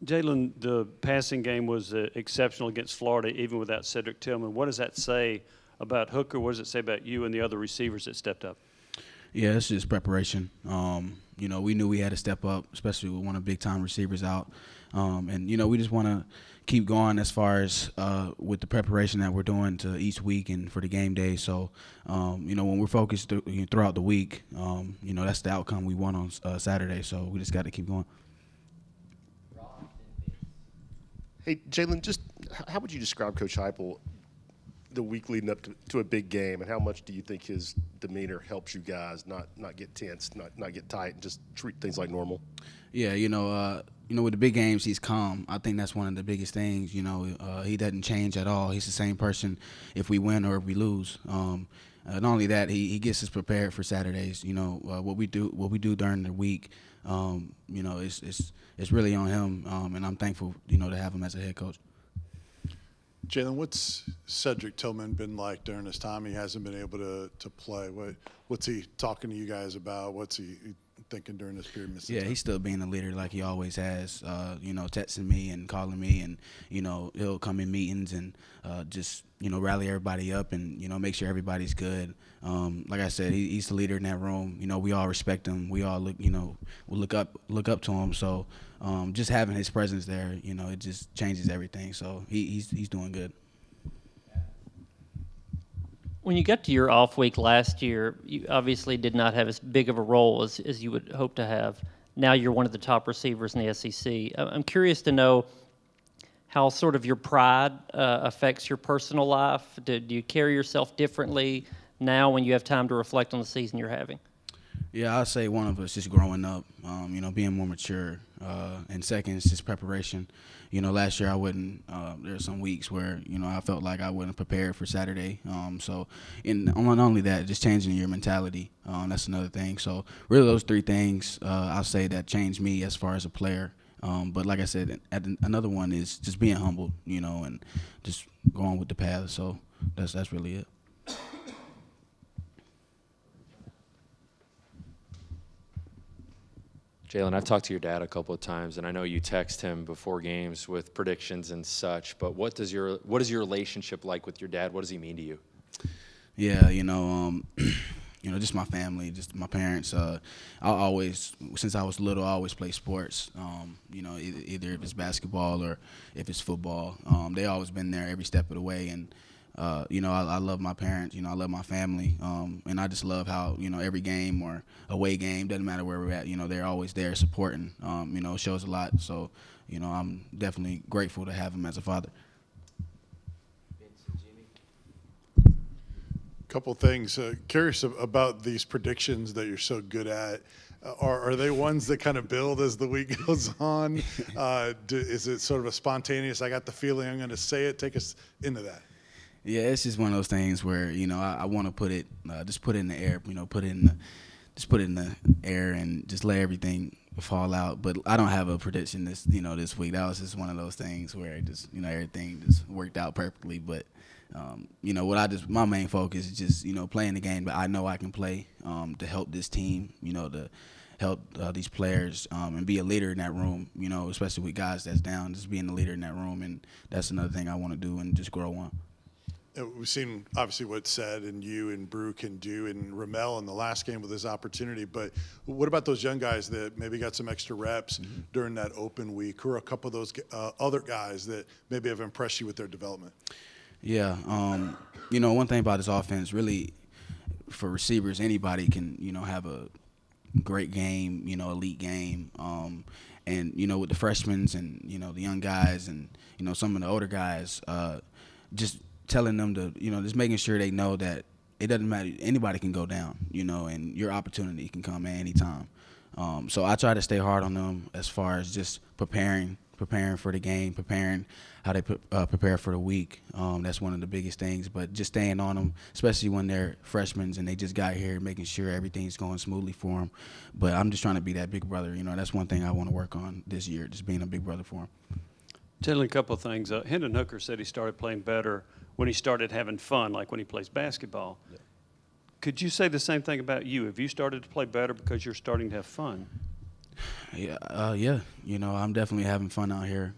Jalin, the passing game was exceptional against Florida, even without Cedric Tillman. What does that say about Hooker? What does it say about you and the other receivers that stepped up? Yeah, it's just preparation. We knew we had to step up, especially with one of the big-time receivers out. We just want to keep going as far as with the preparation that we're doing to each week and for the game day. So, when we're focused throughout the week, that's the outcome we want on Saturday. So we just got to keep going. Hey, Jalin, just how would you describe Coach Heupel the week leading up to a big game, and how much do you think his demeanor helps you guys not get tense, not get tight, and just treat things like normal? Yeah, with the big games, he's calm. I think that's one of the biggest things. He doesn't change at all. He's the same person if we win or if we lose. Not only that, he gets us prepared for Saturdays. What we do during the week. It's really on him, and I'm thankful, to have him as a head coach. Jalin, what's Cedric Tillman been like during this time? He hasn't been able to play. What's he talking to you guys about? What's he thinking during this period? Yeah, he's still being a leader like he always has. Texting me and calling me, and he'll come in meetings and just rally everybody up and make sure everybody's good. Like I said, he's the leader in that room. We all respect him. We all look up to him. So just having his presence there, it just changes everything. So he's doing good. When you got to your off week last year, you obviously did not have as big of a role as you would hope to have. Now you're one of the top receivers in the SEC. I'm curious to know how sort of your pride affects your personal life. Do you carry yourself differently now when you have time to reflect on the season you're having? Yeah, I'd say one of us just growing up, being more mature. And second, it's just preparation. Last year I wasn't. There were some weeks where I felt like I wasn't prepared for Saturday. Not only that, just changing your mentality. That's another thing. So really, those three things I'll say that changed me as far as a player. But like I said, another one is just being humble. And just going with the path. So that's really it. Jalin, I've talked to your dad a couple of times, and I know you text him before games with predictions and such. But what is your relationship like with your dad? What does he mean to you? Yeah, just my family, just my parents. Since I was little, I always play sports. Either if it's basketball or if it's football. They always been there every step of the way, and I love my parents, I love my family, and I just love how, every game or away game, doesn't matter where we're at, they're always there supporting, it shows a lot. So, I'm definitely grateful to have him as a father. Couple things. Curious about these predictions that you're so good at. Are they ones that kind of build as the week goes on? Is it sort of a spontaneous, I got the feeling I'm going to say it? Take us into that. Yeah, it's just one of those things where I want to put it, just put it in the air, put it in the air and just let everything fall out. But I don't have a prediction this week. That was just one of those things where it just everything just worked out perfectly. But my main focus is just playing the game that I know I can play to help this team, to help these players and be a leader in that room. Especially with guys that's down, just being a leader in that room, and that's another thing I want to do and just grow on. We've seen, obviously, what Ced and you and Brew can do, and Ramel in the last game with his opportunity. But what about those young guys that maybe got some extra reps during that open week? Who are a couple of those other guys that maybe have impressed you with their development? Yeah. One thing about this offense, really, for receivers, anybody can, have a great game, elite game. And, with the freshmen and, the young guys and, some of the older guys, just telling them to, just making sure they know that it doesn't matter. Anybody can go down, and your opportunity can come at any time. So I try to stay hard on them as far as just preparing for the game, preparing how they prepare for the week. That's one of the biggest things. But just staying on them, especially when they're freshmen and they just got here, making sure everything's going smoothly for them. But I'm just trying to be that big brother. That's one thing I want to work on this year, just being a big brother for them. Tell a couple of things. Hendon Hooker said he started playing better when he started having fun, like when he plays basketball. Yeah. Could you say the same thing about you? Have you started to play better because you're starting to have fun? Yeah. I'm definitely having fun out here.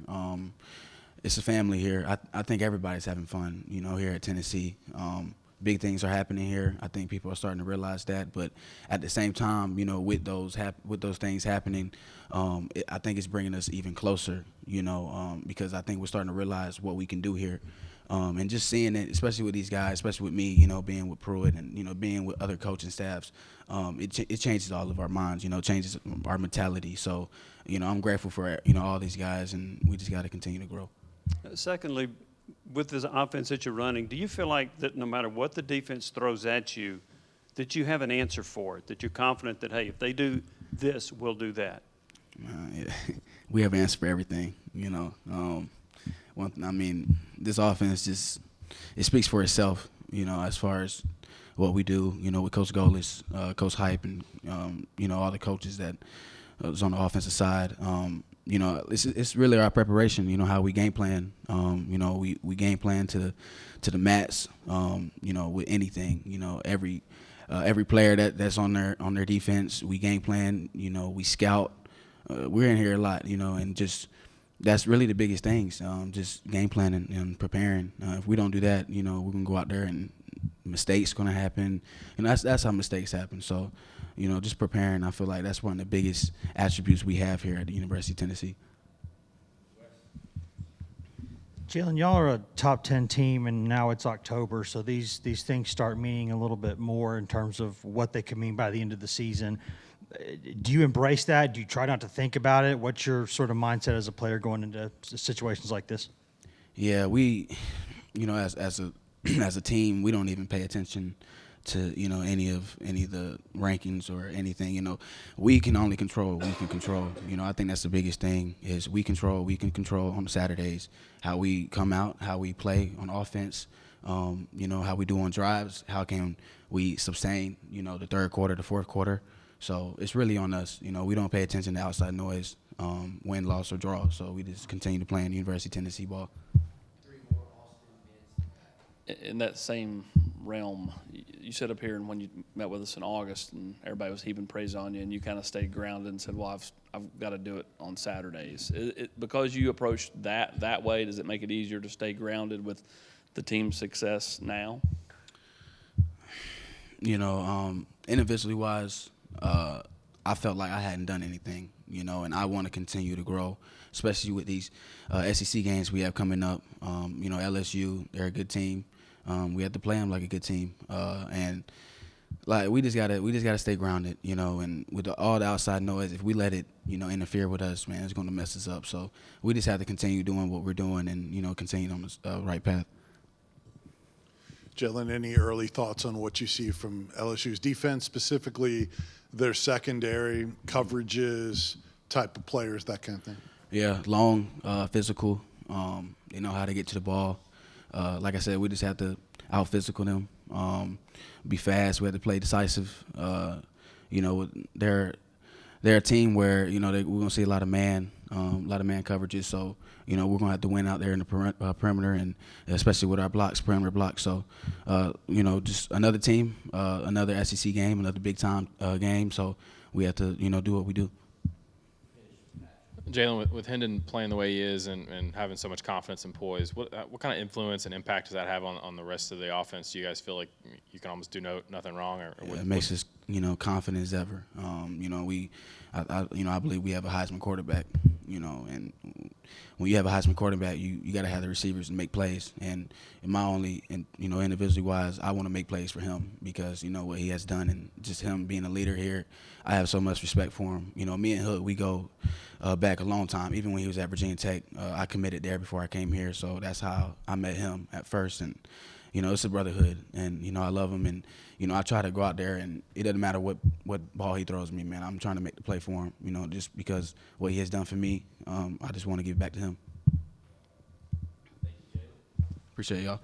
It's a family here. I think everybody's having fun, here at Tennessee. Big things are happening here. I think people are starting to realize that. But at the same time, with those things happening, I think it's bringing us even closer, because I think we're starting to realize what we can do here. And just seeing it, especially with these guys, especially with me, being with Pruitt and, being with other coaching staffs, it changes all of our minds, changes our mentality. So, I'm grateful for, all these guys, and we just got to continue to grow. Secondly, with this offense that you're running, do you feel like that no matter what the defense throws at you, that you have an answer for it, that you're confident that, hey, if they do this, we'll do that? Yeah. We have an answer for everything, this offense it speaks for itself, as far as what we do, with Coach Golis, Coach Hype, and, all the coaches that was on the offensive side. It's really our preparation, how we game plan. We game plan to the mats, with anything, every player that's on their defense, we game plan, we scout. We're in here a lot, and just that's really the biggest things, just game planning and preparing. If we don't do that, we're going to go out there and mistakes going to happen. That's how mistakes happen. So, just preparing, I feel like that's one of the biggest attributes we have here at the University of Tennessee. Jalin, y'all are a top 10 team, and now it's October, so these things start meaning a little bit more in terms of what they could mean by the end of the season. Do you embrace that? Do you try not to think about it? What's your sort of mindset as a player going into situations like this? Yeah, we, as a team, we don't even pay attention to any of the rankings or anything. We can only control what we can control. I think that's the biggest thing is we can control on Saturdays how we come out, how we play on offense, how we do on drives, how can we sustain the third quarter, the fourth quarter. So it's really on us. We don't pay attention to outside noise, win, loss, or draw. So we just continue to play in the University of Tennessee ball. In that same realm, you sat up here and when you met with us in August and everybody was heaping praise on you and you kind of stayed grounded and said, well, I've got to do it on Saturdays. Because you approached that way, does it make it easier to stay grounded with the team's success now? Individually wise, I felt like I hadn't done anything, and I want to continue to grow, especially with these SEC games we have coming up. LSU, they're a good team. We have to play them like a good team, and like we just gotta stay grounded, and with all the outside noise, if we let it, interfere with us, man, it's gonna mess us up. So we just have to continue doing what we're doing and continue on the right path. Jalin, any early thoughts on what you see from LSU's defense, specifically their secondary coverages, type of players, that kind of thing? Yeah, long, physical. They know how to get to the ball. Like I said, we just have to out-physical them, be fast. We have to play decisive. They're a team where we're gonna see a lot of man coverages. So we're gonna have to win out there in the perimeter, and especially with our blocks, perimeter blocks. So just another team, another SEC game, another big time game. So we have to do what we do. Jalin, with Hendon playing the way he is and having so much confidence and poise, what kind of influence and impact does that have on the rest of the offense? Do you guys feel like you can almost do nothing wrong? It makes us confident as ever. I believe we have a Heisman quarterback. And when you have a Heisman quarterback, you got to have the receivers to make plays. And individually wise, I want to make plays for him because what he has done and just him being a leader here, I have so much respect for him. Me and Hook, we go back a long time. Even when he was at Virginia Tech, I committed there before I came here. So that's how I met him at first. And it's a brotherhood, and I love him, and I try to go out there, and it doesn't matter what ball he throws me, man. I'm trying to make the play for him, just because what he has done for me. I just want to give back to him. Appreciate y'all.